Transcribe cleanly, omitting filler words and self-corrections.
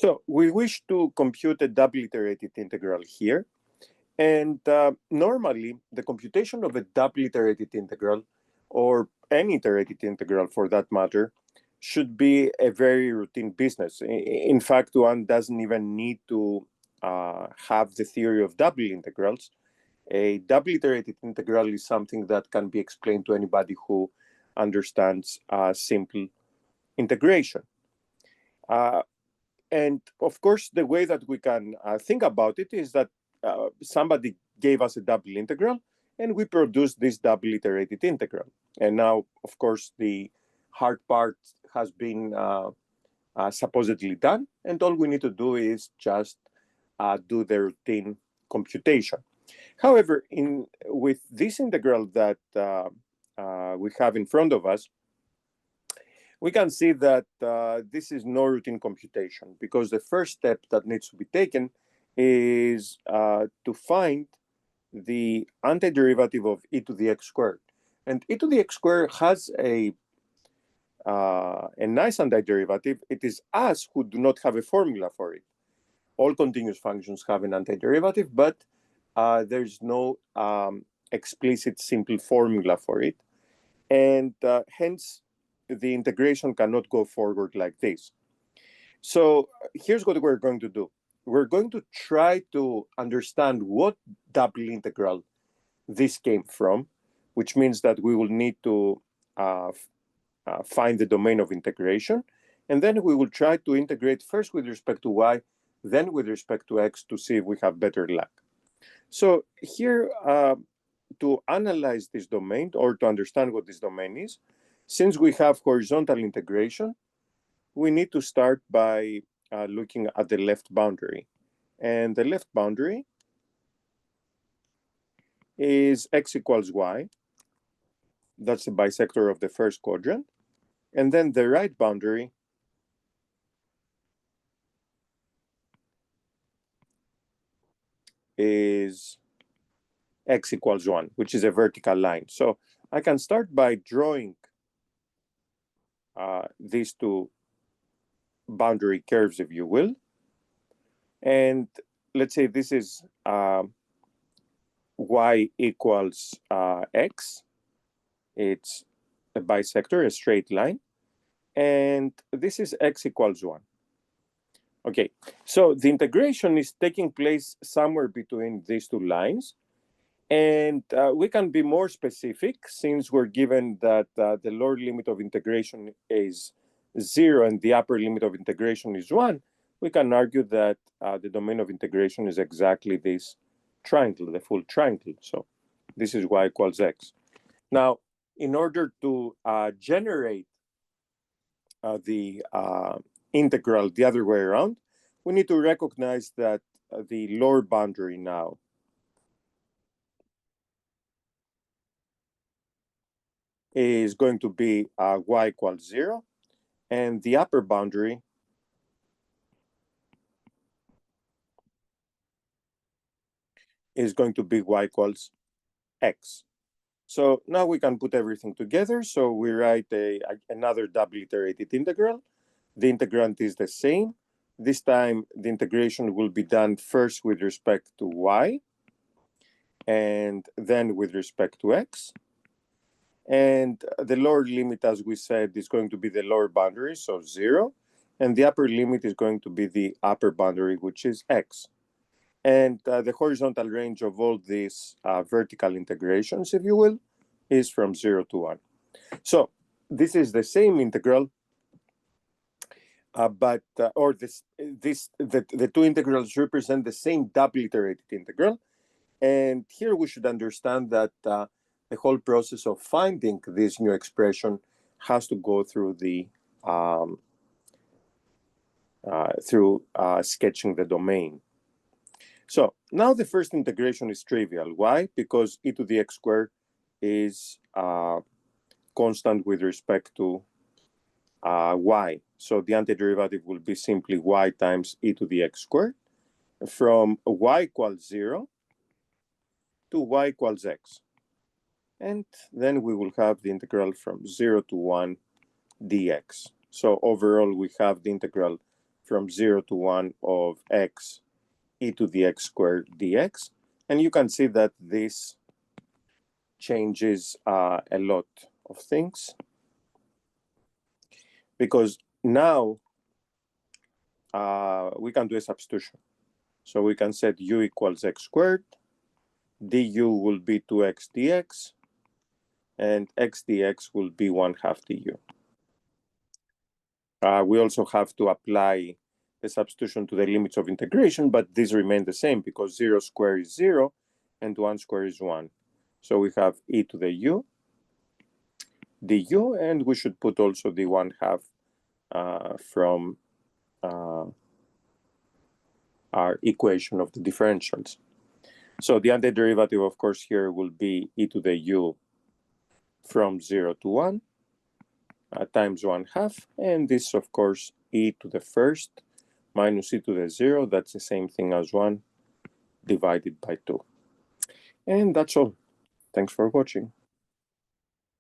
So we wish to compute a double iterated integral here. And normally, the computation of a double iterated integral, or any iterated integral for that matter, should be a very routine business. In fact, one doesn't even need to have the theory of double integrals. A double iterated integral is something that can be explained to anybody who understands simple integration. And of course, the way that we can think about it is that somebody gave us a double integral, and we produced this double iterated integral. And now, of course, the hard part has been supposedly done, and all we need to do is just do the routine computation. However, with this integral that we have in front of us, we can see that this is no routine computation, because the first step that needs to be taken is to find the antiderivative of e to the x squared. And e to the x squared has a nice antiderivative. It is us who do not have a formula for it. All continuous functions have an antiderivative, but there's no explicit simple formula for it. And hence, the integration cannot go forward like this. So here's what we're going to do. We're going to try to understand what double integral this came from, which means that we will need to find the domain of integration. And then we will try to integrate first with respect to y, then with respect to x, to see if we have better luck. So here, to analyze this domain, or to understand what this domain is, since we have horizontal integration, we need to start by looking at the left boundary. And the left boundary is x equals y. That's the bisector of the first quadrant. And then the right boundary is x equals 1, which is a vertical line. So I can start by drawing these two boundary curves, if you will. And let's say this is y equals x. It's a bisector, a straight line. And this is x equals 1. Okay, so the integration is taking place somewhere between these two lines. And we can be more specific, since we're given that the lower limit of integration is 0 and the upper limit of integration is 1. We can argue that the domain of integration is exactly this triangle, the full triangle. So this is y equals x. Now, in order to generate the integral the other way around, we need to recognize that the lower boundary now is going to be y equals 0, and the upper boundary is going to be y equals x. So now we can put everything together. So we write another double iterated integral. The integrand is the same. This time, the integration will be done first with respect to y, and then with respect to x. And the lower limit, as we said, is going to be the lower boundary, so 0. And the upper limit is going to be the upper boundary, which is x. And the horizontal range of all these vertical integrations, if you will, is from 0 to 1. So this is the same integral, the two integrals represent the same double iterated integral. And here we should understand that the whole process of finding this new expression has to go through the sketching the domain. So now the first integration is trivial. Why? Because e to the x squared is constant with respect to y. So the antiderivative will be simply y times e to the x squared from y equals 0 to y equals x. And then we will have the integral from 0 to 1 dx. So overall, we have the integral from 0 to 1 of x e to the x squared dx. And you can see that this changes a lot of things, because now we can do a substitution. So we can set u equals x squared, du will be 2x dx, and x dx will be 1/2 du. We also have to apply the substitution to the limits of integration, but these remain the same because 0 squared is 0 and 1 squared is 1. So we have e to the u du, and we should put also the 1/2 from our equation of the differentials. So the antiderivative, of course, here will be e to the u from 0 to 1 times 1/2, and this, of course, e to the first minus e to the 0, that's the same thing as 1 divided by 2. And that's all. Thanks for watching.